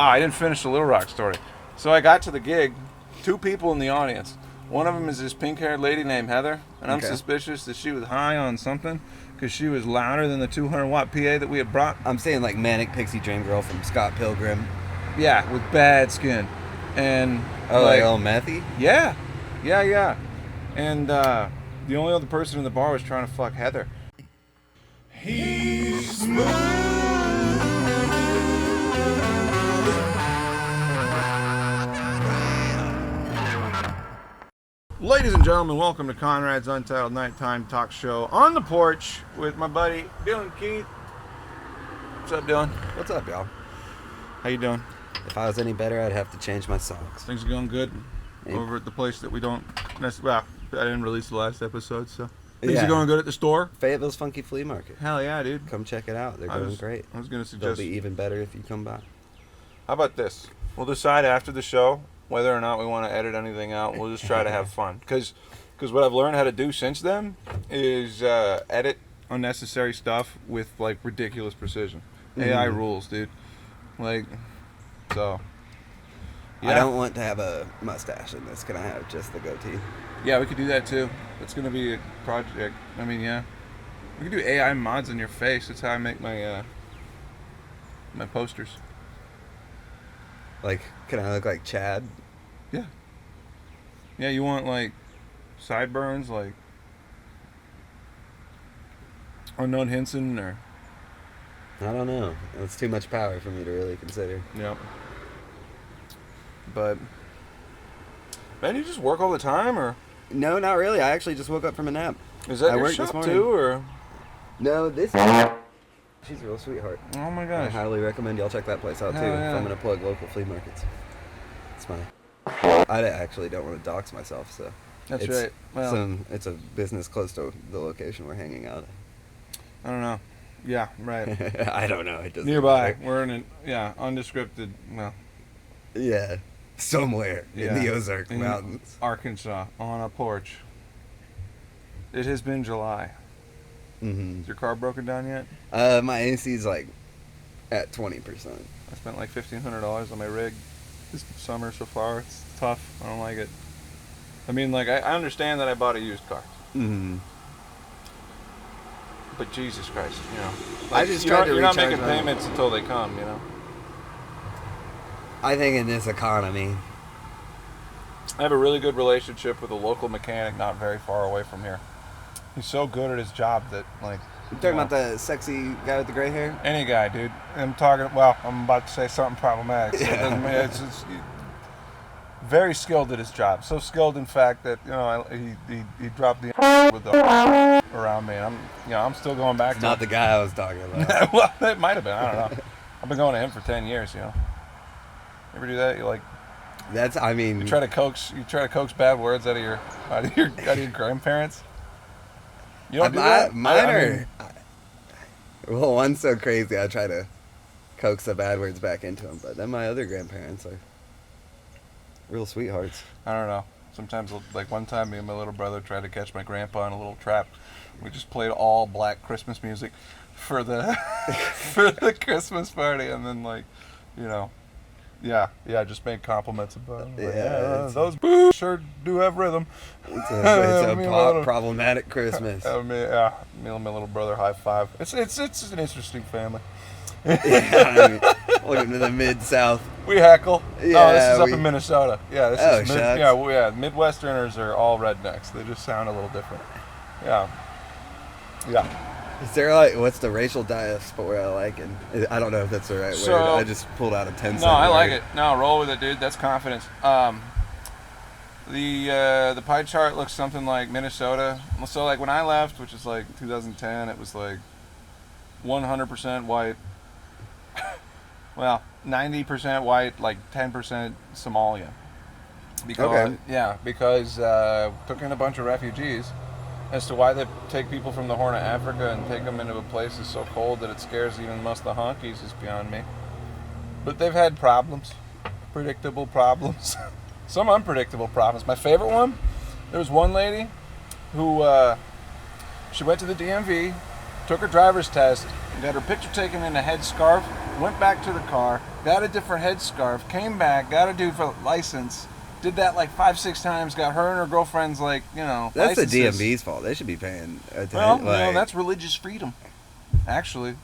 I didn't finish the Little Rock story. So I got to the gig, 2 people in the audience. One of them is this pink-haired lady named Heather, and I'm suspicious that she was high on something because she was louder than the 200-watt PA that we had brought. I'm saying like Manic Pixie Dream Girl from Scott Pilgrim. Yeah, with bad skin. And like all methy? Yeah. And the only other person in the bar was trying to fuck Heather. He's smooth. Ladies and gentlemen, welcome to Conrad's Untitled Nighttime Talk Show on the porch with my buddy Dillon, Keith. What's up, Dillon? What's up, y'all? How you doing? If I was any better, I'd have to change my socks. Things are going good over at the place that we don't necessarily... Well, I didn't release the last episode, so... Things are going good at the store? Fayetteville's Funky Flea Market. Hell yeah, dude. Come check it out. They're going great. I was going to suggest... They'll be even better if you come by. How about this? We'll decide after the show whether or not we want to edit anything out. We'll just try to have fun. Because what I've learned how to do since then is edit unnecessary stuff with, like, ridiculous precision. AI rules, dude. Like, so... Yeah. I don't want to have a mustache in this. Can I have just the goatee? Yeah, we could do that too. It's going to be a project. I mean, yeah. We could do AI mods on your face. That's how I make my my posters. Like, can I look like Chad? Yeah. Yeah, you want, like, sideburns, like Unknown Hinson, or... I don't know. It's too much power for me to really consider. Yep. But, man, you just work all the time, or? No, not really. I actually just woke up from a nap. Is that your shop too, or? No, this. She's a real sweetheart. Oh my gosh! I highly recommend y'all check that place out too. Yeah. If I'm gonna plug local flea markets, it's my. I actually don't want to dox myself, so. That's right. Well, it's a business close to the location we're hanging out. I don't know. Yeah, right. I don't know. It doesn't nearby. matter. We're in undescripted. Well. Yeah. Somewhere in the Ozark Mountains. Arkansas, on a porch. It has been July. Mm-hmm. Is your car broken down yet? My AC's like at 20%. I spent like $1,500 on my rig this summer so far. It's tough. I don't like it. I mean, like, I understand that I bought a used car. Mm-hmm. But Jesus Christ, you know. Like, I just tried to you're not making payments until they come, you know. I think in this economy, I have a really good relationship with a local mechanic not very far away from here. He's so good at his job that, like... You talking about the sexy guy with the gray hair? Any guy, dude. I'm about to say something problematic. So it's very skilled at his job. So skilled, in fact, that, you know, he dropped the with the around me. And I'm still going back to not the guy I was talking about. Well, it might have been. I don't know. I've been going to him for 10 years, you know. You ever do that? You like... You try to coax bad words out of your grandparents? You don't do that? Well, one's so crazy, I try to coax the bad words back into him, but then my other grandparents are real sweethearts. I don't know. Sometimes, like one time, me and my little brother tried to catch my grandpa in a little trap. We just played all black Christmas music for the for the Christmas party, and then, like, you know, just make compliments about it. Those boos sure do have rhythm. It's a problematic Christmas. Me and my little brother high five. It's an interesting family. Welcome to the Mid-South. We heckle. Yeah, this is up in Minnesota. Yeah, this is shucks. Midwesterners are all rednecks. They just sound a little different. Yeah. Is there, like, what's the racial diaspora like? And I don't know if that's the right word. I just pulled out a 10-second No, I like word. it. No, roll with it, dude. That's confidence. The pie chart looks something like Minnesota. So, like, when I left, which is like 2010, it was like 100% white. Well, 90% white, like 10% Somalian. Because took in a bunch of refugees. As to why they take people from the Horn of Africa and take them into a place that's so cold that it scares even most of the honkies is beyond me. But they've had problems. Predictable problems. Some unpredictable problems. My favorite one, there was one lady who, she went to the DMV, took her driver's test, and got her picture taken in a headscarf went back to the car, got a different headscarf, came back, got a dude for license, did that like 5-6 times, got her and her girlfriend's like, That's licenses. the DMV's fault. They should be paying attention. Well, that's religious freedom, actually.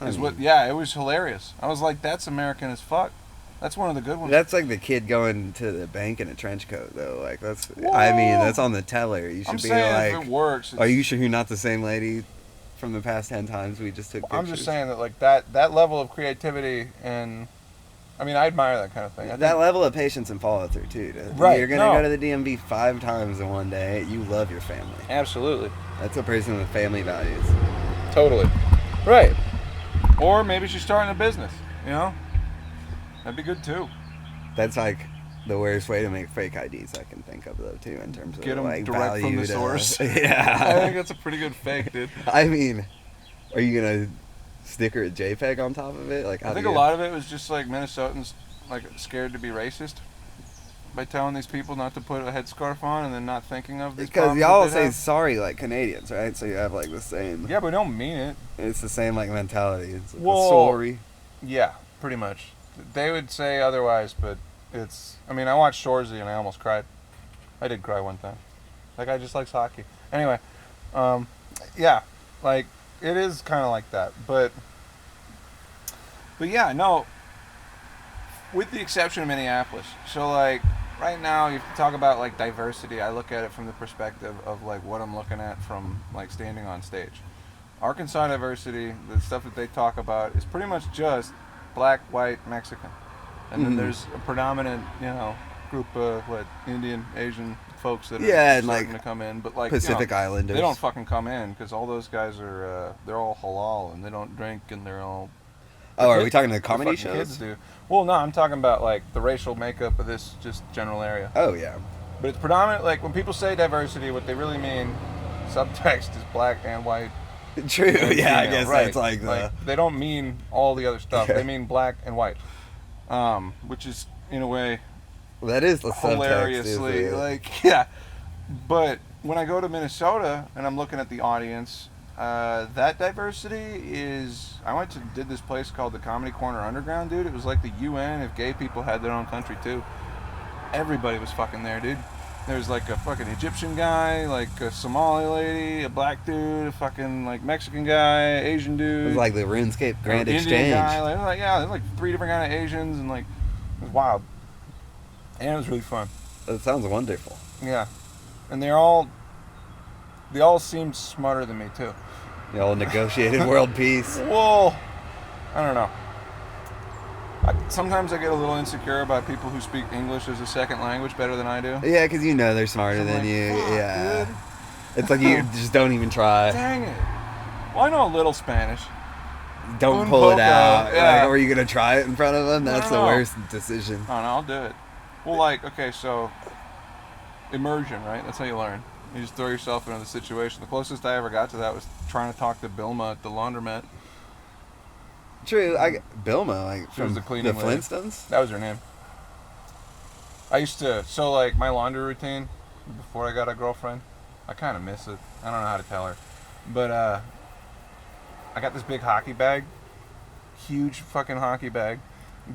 It was hilarious. I was like, that's American as fuck. That's one of the good ones. That's like the kid going to the bank in a trench coat, though. Like that's on the teller. You should I'm be saying like, if it works. are you sure you're not the same lady from the past 10 times we just took pictures? I'm just saying that like that level of creativity and, I mean, I admire that kind of thing. That level of patience and follow through too. Right. You're gonna go to the DMV 5 times in one day. You love your family. Absolutely. That's a person with family values. Totally. Right. Or maybe she's starting a business. That'd be good too. That's like the worst way to make fake IDs I can think of, though, too, in terms of get them like direct from the source. Yeah. I think that's a pretty good fake, dude. I mean, are you gonna sticker a JPEG on top of it? Like, I think a lot of it was just like Minnesotans like scared to be racist by telling these people not to put a headscarf on and then not thinking of these because problems y'all that they say have. sorry like Canadians, right? So you have like the same. Yeah, but we don't mean it. It's the same like mentality. It's like Well, sorry. Yeah, pretty much. They would say otherwise, but it's. I mean, I watched Shoresy and I almost cried. I did cry one time. That guy just likes hockey. Anyway, yeah, like it is kind of like that, but yeah, no. With the exception of Minneapolis, so like right now, if you talk about like diversity, I look at it from the perspective of like what I'm looking at from like standing on stage. Arkansas diversity, the stuff that they talk about, is pretty much just black, white, Mexican, and then there's a predominant, group of Indian, Asian folks that are starting to come in, but like Pacific Islanders. They don't fucking come in because all those guys are they're all halal and they don't drink and they're all. Oh, are we talking the comedy fucking shows? Kids do. Well, no, I'm talking about like the racial makeup of this just general area. Oh yeah. But it's predominant. Like when people say diversity, what they really mean, subtext is black and white. True. And Yeah, I female, guess right. that's like the. They don't mean all the other stuff. They mean black and white, which is in a way Well, that is the subtext, hilariously isn't it? like yeah. But when I go to Minnesota and I'm looking at the audience, that diversity is. I did this place called the Comedy Corner Underground, dude. It was like the UN if gay people had their own country too. Everybody was fucking there, dude. There's like a fucking Egyptian guy, like a Somali lady, a black dude, a fucking like Mexican guy, Asian dude. It was like the RuneScape Grand Indian Exchange. guy, there's like 3 different kind of Asians and like it was wild. And it was really fun. That sounds wonderful. Yeah. And they all seemed smarter than me too. The all negotiated world peace. Well, I don't know. Sometimes I get a little insecure about people who speak English as a second language better than I do. Yeah, because they're smarter than like, you. fuck, Yeah. dude. It's like you just don't even try. Dang it. Well, I know a little Spanish. Don't Un pull poco, it out. yeah. Like, or are you going to try it in front of them? That's the know. worst decision. Oh, no, I'll do it. Well, like, okay, so immersion, right? That's how you learn. You just throw yourself into the situation. The closest I ever got to that was trying to talk to Bilma at the laundromat. True. Bilma, like, She was from the cleaning lady. Flintstones? That was her name. I used to, so like my laundry routine before I got a girlfriend, I kind of miss it. I don't know how to tell her. But I got this big hockey bag, huge fucking hockey bag.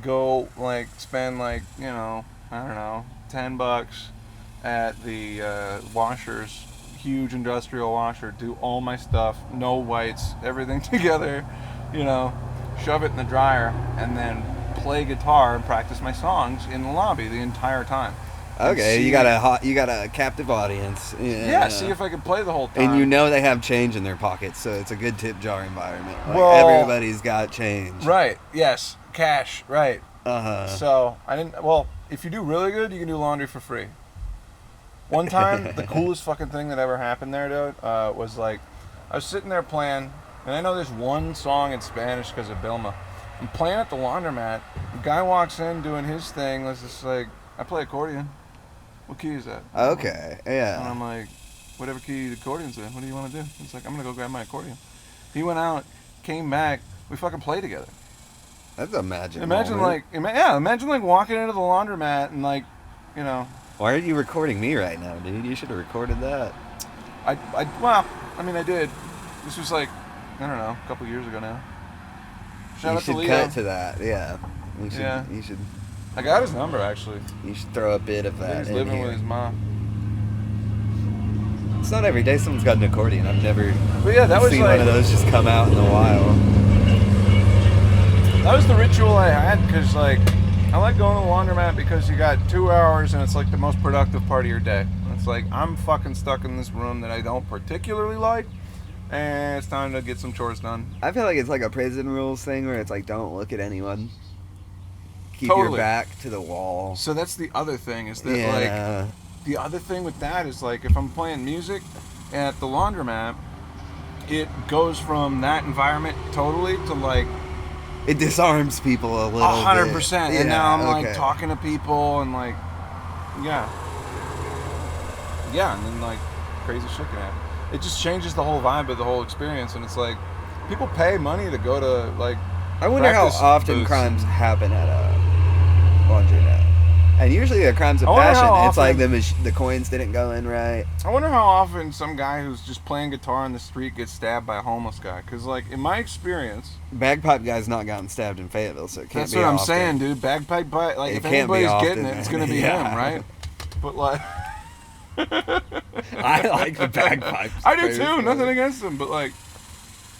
Go like spend like, I don't know, $10 at the washers, huge industrial washer, do all my stuff, no whites, everything together, shove it in the dryer, and then play guitar and practice my songs in the lobby the entire time. Okay, you got a captive audience. Yeah, see if I can play the whole time. And they have change in their pockets, so it's a good tip jar environment. Like, Well, everybody's got change. Right, yes, cash, right. Uh-huh. So, if you do really good, you can do laundry for free. One time, the coolest fucking thing that ever happened there, dude, was like, I was sitting there playing, and I know there's one song in Spanish because of Bilma. I'm playing at the laundromat. The guy walks in doing his thing. It's just like, I play accordion. What key is that? Okay, yeah. And I'm like, whatever key the accordion's in. What do you want to do? He's like, I'm going to go grab my accordion. He went out, came back. We fucking played together. That's a magic Imagine moment. imagine like walking into the laundromat and like, Why aren't you recording me right now, dude? You should have recorded that. I did. This was like, I don't know, a couple years ago now. Shout you out to should Leo. cut to that. Yeah. You should. Yeah. You should. I got his number actually. You should throw a bit of I think that he's in living here. with his mom. It's not every day someone's got an accordion. I've never But yeah, that was seen like one of those just come out in a while. that was the ritual I had because like I like going to the laundromat because you got 2 hours and it's like the most productive part of your day. It's like I'm fucking stuck in this room that I don't particularly like, and it's time to get some chores done. I feel like it's like a prison rules thing where it's like don't look at anyone. Keep Totally. your back to the wall. So that's the other thing is that Yeah. like the other thing with that is like if I'm playing music at the laundromat, it goes from that environment totally to like It disarms people a little 100%. bit. And now I'm like okay. talking to people and like, yeah, and then like crazy shit can happen. It just changes the whole vibe of the whole experience, and it's like people pay money to go to like. I wonder how practice often booths. crimes happen at a laundromat. And usually they're crimes of I wonder passion. how It's like often- the coins didn't go in right. I wonder how often some guy who's just playing guitar on the street gets stabbed by a homeless guy. Because like in my experience, Bagpipe guy's not gotten stabbed in Fayetteville, so it can't that's be what I'm often. saying, dude. Bagpipe, like It if can't be anybody's often, getting it, it's gonna be yeah. him, right? But like. I like the bagpipes. I do too. Nothing against them, but like,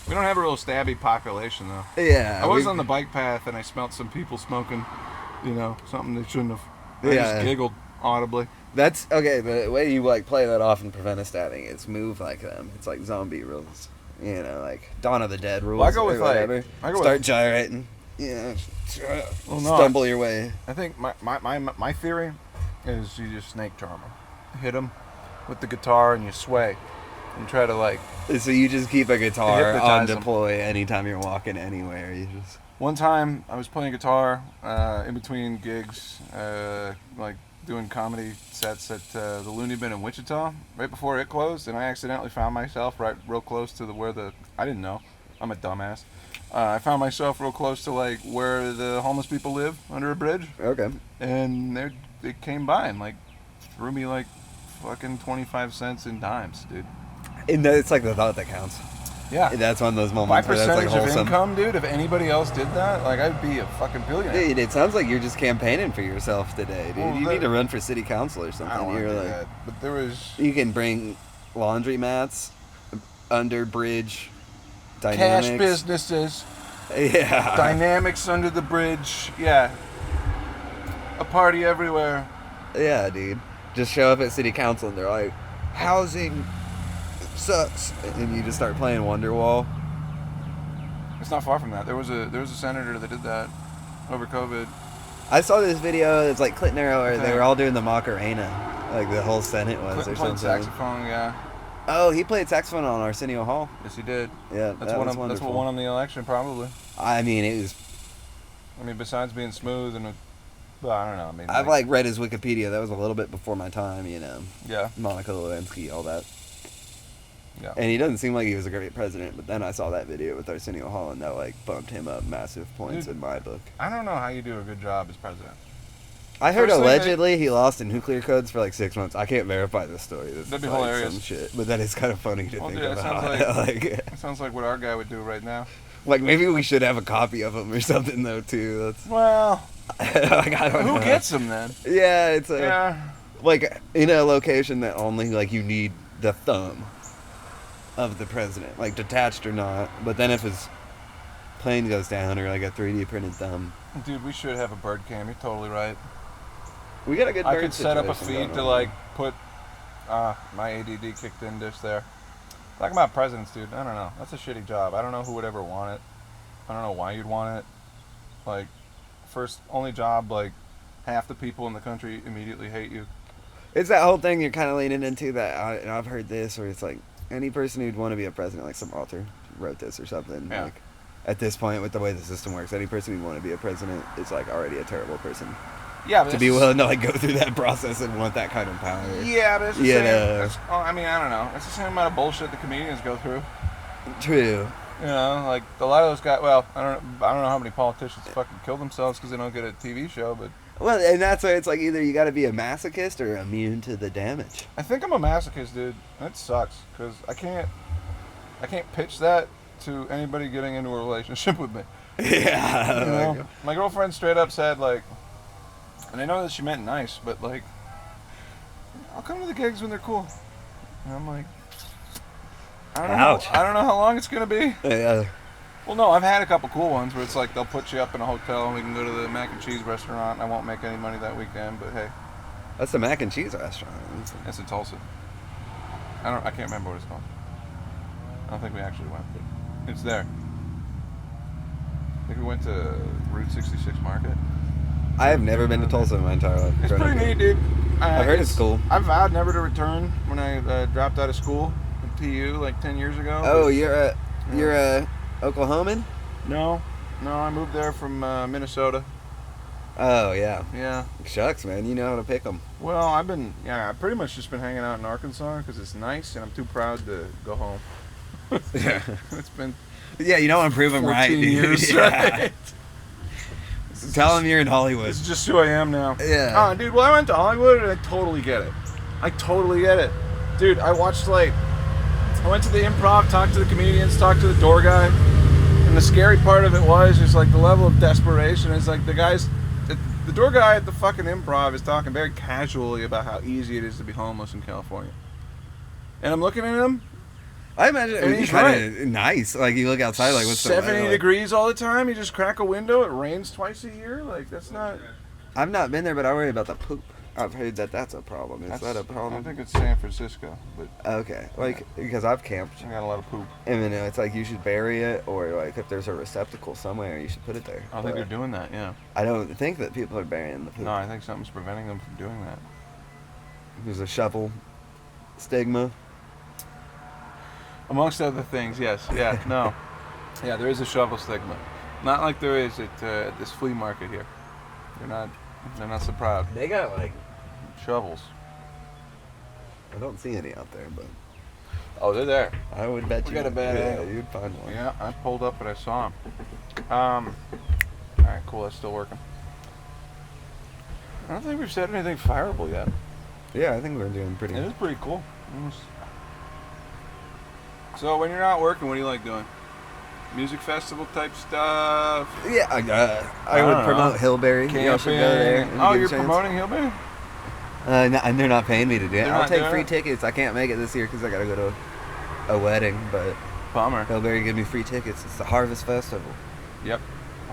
we don't have a real stabby population though. Yeah. I was on the bike path and I smelled some people smoking, something they shouldn't have. I Yeah. just giggled audibly. That's okay. The way you like play that off and prevent a stabbing is move like them. It's like zombie rules. Like Dawn of the Dead rules. Well, I go with or whatever. Start with, gyrating. Well, no, Stumble your way. I think my theory is you just snake charm them, hit them with the guitar and you sway, and try to like. So you just keep a guitar on Hypnotize 'em. deploy anytime you're walking anywhere. You just. One time I was playing guitar in between gigs, like doing comedy sets at the Looney Bin in Wichita, right before it closed, and I accidentally found myself right real close to I didn't know, I'm a dumbass. I found myself real close to like where the homeless people live under a bridge, Okay. and they came by and like threw me like fucking 25 cents in dimes, dude. And it's like the thought that counts. Yeah. That's one of those My moments where that's like percentage of wholesome. income, dude, if anybody else did that, like I'd be a fucking billionaire. Dude, it sounds like you're just campaigning for yourself today, dude. Well, You need to run for city council or something. I don't want to You're do like, that, but there was you can bring laundry mats, under bridge, cash dynamics. businesses, Yeah. dynamics under the bridge, yeah, a party everywhere. Yeah, dude. Just show up at city council and they're like, housing sucks, and you just start playing Wonderwall. It's not far from that. There was a senator that did that over COVID. I saw this video. It's like Clinton era where they Okay. were all doing the Macarena, like the whole Senate was Clinton or played something. saxophone, yeah. Oh, he played saxophone on Arsenio Hall. Yes, he did. Yeah, That's that what was that's wonderful. what won him the election, probably. I mean, it was. I mean, besides being smooth and, well, I don't know. I mean, I've like read his Wikipedia. That was a little bit before my time, yeah, Monica Lewinsky, all that. yeah. And he doesn't seem like he was a great president, but then I saw that video with Arsenio Hall, and that like bumped him up massive points Dude. in my book. I don't know how you do a good job as president. I heard First thing allegedly he lost in nuclear codes for like 6 months. I can't verify this story. This That'd be is, like, hilarious. Some shit, but that is kind of funny to Well, think dude, that about. sounds like, That sounds like what our guy would do right now. like maybe we should have a copy of him or something though too. That's Well, like, I don't know. who gets him then? Yeah, it's a Yeah. like in a location that only like you need the thumb of the president, like detached or not. But then if his plane goes down or like a 3D printed thumb, Dude, we should have a bird cam. You're totally right. we got a good. I bird could set up a situation feed going to on. like put my ADD kicked in dish there. Talking about presidents, dude. I don't know. That's a shitty job. I don't know who would ever want it. I don't know why you'd want it. Like, only job, like, half the people in the country immediately hate you. It's that whole thing you're kind of leaning into that, and I've heard this, where it's like any person who'd want to be a president, like some author wrote this or something. Yeah. Like, at this point, with the way the system works, any person who'd want to be a president is like already a terrible person Yeah, but to it's be just- willing to like go through that process and want that kind of power. Yeah, but it's the You same. know. I mean, I don't know. It's the same amount of bullshit the comedians go through. True. You know, like a lot of those guys. Well, I don't know how many politicians fucking kill themselves because they don't get a TV show. But Well, and that's why it's like either you got to be a masochist or immune to the damage. I think I'm a masochist, dude. That sucks because I can't pitch that to anybody getting into a relationship with me. Yeah. You know? My girlfriend straight up said, like, and I know that she meant nice, but, like, I'll come to the gigs when they're cool. And I'm like, Ouch. I don't know how long it's going to be. Yeah. Well, no, I've had a couple cool ones where it's like they'll put you up in a hotel and we can go to the mac and cheese restaurant. I won't make any money that weekend, but hey. That's the mac and cheese restaurant. It's in Tulsa. I can't remember what it's called. I don't think we actually went, but it's there. I think we went to Route 66 Market. I have never been to Tulsa in my entire life. It's pretty neat, dude. I've heard it's cool. I vowed never to return when I dropped out of school at TU like 10 years ago. Oh, you're a Oklahoman? No, I moved there from Minnesota. Oh, yeah. Yeah. Shucks, man. You know how to pick them. Well, I've pretty much just been hanging out in Arkansas because it's nice and I'm too proud to go home. Yeah. It's been Yeah, you don't want to prove them right, 14 dude. years, Yeah. right? Tell them you're in Hollywood. This is just who I am now. Yeah. Oh, dude, well, I went to Hollywood and I totally get it. Dude, I went to the Improv, talked to the comedians, talked to the door guy. And the scary part of it was just like the level of desperation. It's like the door guy at the fucking Improv is talking very casually about how easy it is to be homeless in California. And I'm looking at him. I imagine it And would be he's kind of nice. Like, you look outside, like, what's the 70 weather like? degrees all the time. You just crack a window. It rains twice a year. Like, that's not... I've not been there, but I worry about the poop. I've heard that's a problem. Is that a problem? I think it's San Francisco, but Okay. Like, because I've camped. I got a lot of poop. And then it's like you should bury it, or like if there's a receptacle somewhere, you should put it there. I don't think they're doing that, yeah. I don't think that people are burying the poop. No, I think something's preventing them from doing that. There's a shovel stigma. Amongst other things, yes. Yeah, no. Yeah, there is a shovel stigma. Not like there is at this flea market here. They're not so proud. They got like, Shovels. I don't see any out there, but Oh, they're there. I would bet We you. got a bad yeah, angle. you'd find one. Yeah, I pulled up and I saw them. Alright, cool, that's still working. I don't think we've said anything fireable yet. Yeah, I think we're doing pretty. It is pretty cool. So when you're not working, what do you like doing? Music festival type stuff? Yeah, I don't would know. promote Hillberry. Y'all should go there. and Oh, give you're a chance. promoting Hillberry? And they're not paying me to do it. They're I'll not take doing free it? tickets. I can't make it this year because I gotta go to a wedding. But Bummer. Hillberry give me free tickets. It's the Harvest Festival Yep.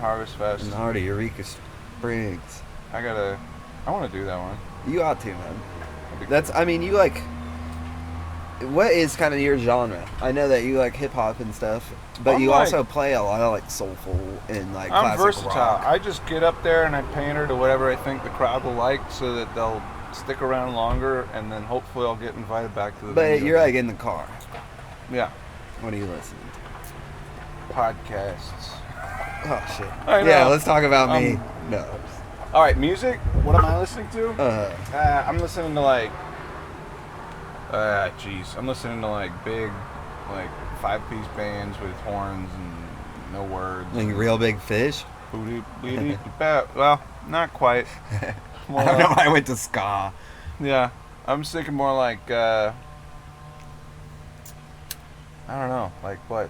Harvest Fest. in the heart of Eureka Springs. I want to do that one. You ought to, man. That'd be That's. cool. I mean, you like. What is kind of your genre? I know that you like hip hop and stuff, but I'm you like- also play a lot of like soulful and like I'm classic versatile. rock. I just get up there and I pander to whatever I think the crowd will like so that they'll stick around longer and then hopefully I'll get invited back to the But venue you're again. like in the car. Yeah. What are you listening to? Podcasts. Oh shit. I know. Yeah, let's talk about me. Um, No. All right, music. What am I listening to? I'm listening to like, I'm listening to like big, like 5-piece bands with horns and no words. Like real big fish. Well, not quite. More I don't know like- why I went to ska. Yeah, I'm thinking more like, I don't know, like what,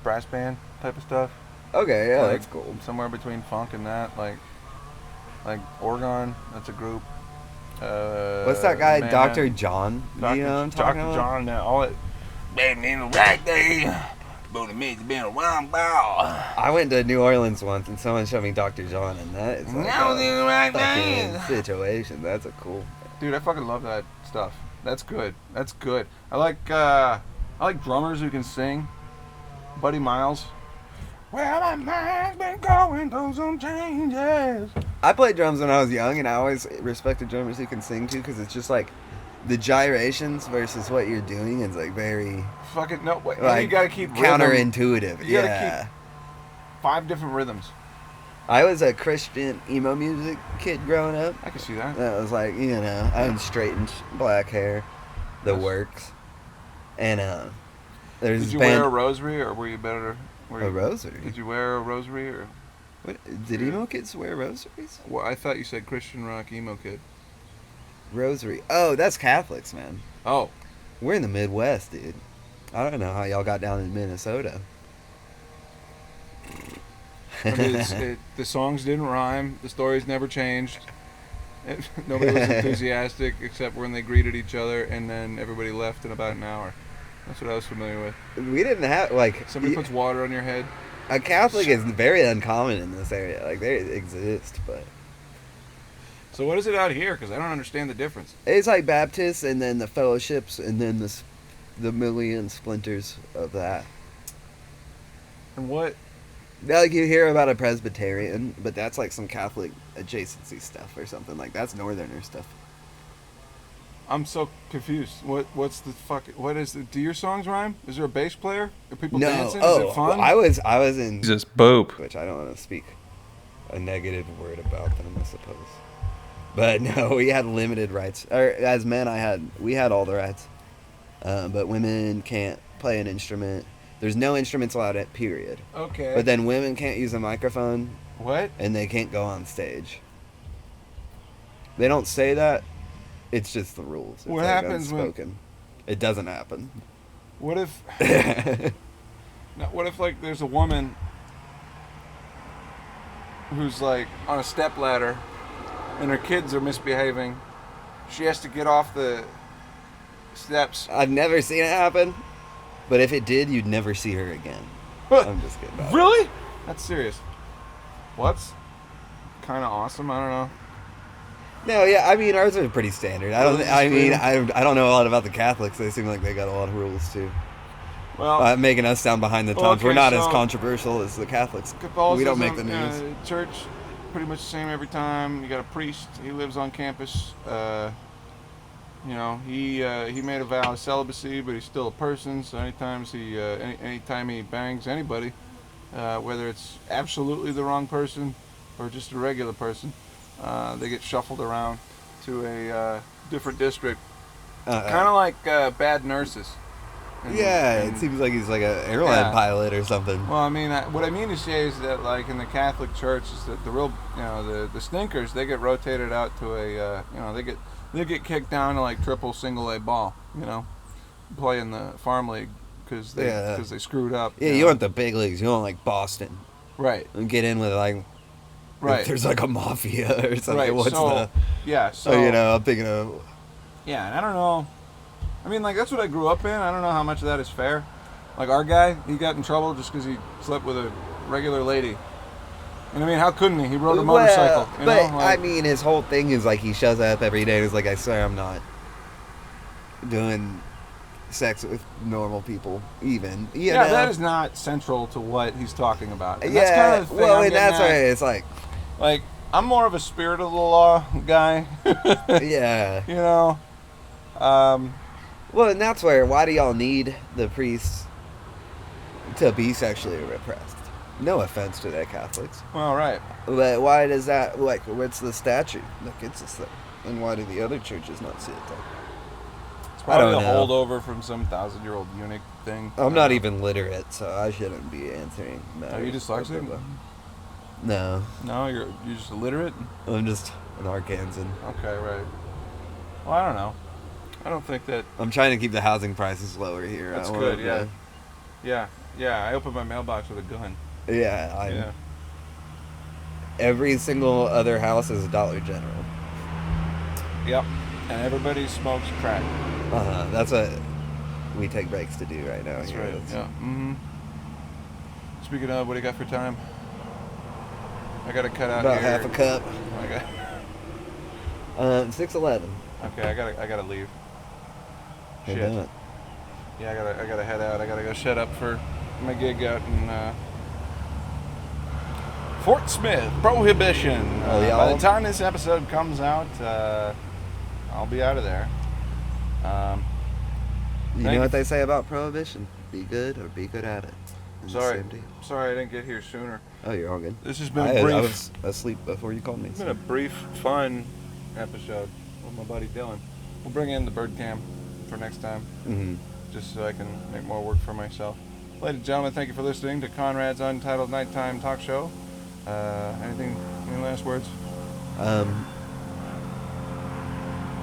brass band type of stuff. Okay, yeah, Like, that's cool. Somewhere between funk and that, like Oregon. That's a group. What's that guy, Man, Dr. John? Dr. You know what I'm Dr. talking about? John. Now, all it. Baby in the right day. But it means been a round ball. I went to New Orleans once and someone showed me Dr. John, and that is like Now in the right fucking day. situation. That's a cool. Dude, I fucking love that stuff. That's good. That's good. I like drummers who can sing. Buddy Miles. Well, my mind's been going through some changes. I played drums when I was young, and I always respected drummers who can sing too, because it's just like the gyrations versus what you're doing is like very Fucking no. Wait, like you gotta keep rhythm. counterintuitive. You gotta Yeah. keep 5 different rhythms. I was a Christian emo music kid growing up. I can see that. That was like, you know, I had straightened black hair, the Yes. works, and there's Did this you band. wear a rosary, or were you better? A rosary? Did you wear a rosary, or? What, did emo kids wear rosaries? Well, I thought you said Christian rock emo kid. Rosary. Oh, that's Catholics, man. Oh, We're in the Midwest, dude. I don't know how y'all got down in Minnesota. But the songs didn't rhyme. The stories never changed. Nobody was enthusiastic except when they greeted each other, and then everybody left in about an hour. That's what I was familiar with. We didn't have, like... Somebody puts water on your head. A Catholic is very uncommon in this area. Like, they exist, but... So what is it out here? Because I don't understand the difference. It's like Baptists, and then the fellowships, and then the million splinters of that. And what... Like, you hear about a Presbyterian, but that's like some Catholic adjacency stuff or something. Like, that's Northerner stuff. I'm so confused. What's the fuck? What is it? Do your songs rhyme? Is there a bass player? Are people dancing? Is it fun? Well, I was in... Jesus, boop. Which I don't want to speak a negative word about them, I suppose. But no, we had limited rights. Or, as men, we had all the rights. But women can't play an instrument. There's no instruments allowed at, period. Okay. But then women can't use a microphone. What? And they can't go on stage. They don't say that. It's just the rules. It's What like happens unspoken. It doesn't happen. What if... Now, what if, like, there's a woman who's, like, on a stepladder and her kids are misbehaving? She has to get off the steps. I've never seen it happen. But if it did, you'd never see her again. I'm just kidding. Really? That's serious. What's kind of awesome? I don't know. No, yeah, I mean, ours are pretty standard. I don't know a lot about the Catholics. They seem like they got a lot of rules too. Well, making us sound behind the times. We're not as controversial as the Catholics. Catholicism, we don't make the news. Church, pretty much the same every time. You got a priest. He lives on campus. You know, he made a vow of celibacy, but he's still a person. So anytime he bangs anybody, whether it's absolutely the wrong person or just a regular person, they get shuffled around to a different district. Kind of like bad nurses. It seems like he's like an airline pilot or something. Well, I mean, what I mean to say is that, like, in the Catholic Church, is that the real, the stinkers, they get rotated out to a, they get kicked down to like triple single A ball, play in the farm league because they screwed up. Yeah, you want the big leagues. You want like Boston, right? And get in with like, right. If there's like a mafia or something. Right. I'm thinking of. Yeah, and I don't know. I mean, like, that's what I grew up in. I don't know how much of that is fair. Like, our guy, he got in trouble just because he slept with a regular lady. And I mean, how couldn't he? He rode a motorcycle. I mean, his whole thing is like he shows up every day and he's like, I swear I'm not doing sex with normal people, even. That is not central to what he's talking about. And that's kind of the thing that's why it's like... Like, I'm more of a spirit of the law guy. Yeah. Well, and that's why do y'all need the priests to be sexually repressed? No offense to the Catholics. Well, right. But why does that, like, what's the statute that gets us there? And why do the other churches not see it then? It's probably a holdover from some 1,000-year-old eunuch thing. I'm not even literate, so I shouldn't be answering that. Are you dyslexic? No. No, you're just illiterate? I'm just an Arkansan. Okay, right. Well, I don't know. I don't think that... I'm trying to keep the housing prices lower here. That's good, yeah. Yeah, I opened my mailbox with a gun. Yeah, Every single other house is a Dollar General. Yep, and everybody smokes crack. That's what we take breaks to do right now. That's right, yeah. Mm-hmm. Speaking of, what do you got for time? I got to cut out about here. half a cup. 6:11. Okay, I gotta leave. Shit. Yeah, I gotta head out. I gotta go set up for my gig out in Fort Smith, Prohibition. By the time this episode comes out, I'll be out of there. You know what they say about Prohibition? Be good or be good at it. Sorry I didn't get here sooner. Oh, you're all good. This has been a brief... I was asleep before you called me. It's been a brief, fun episode with my buddy Dillon. We'll bring in the bird cam for next time, just so I can make more work for myself. Ladies and gentlemen, thank you for listening to Conrad's Untitled Nighttime Talk Show. Any last words?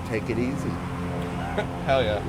Take it easy. Hell yeah.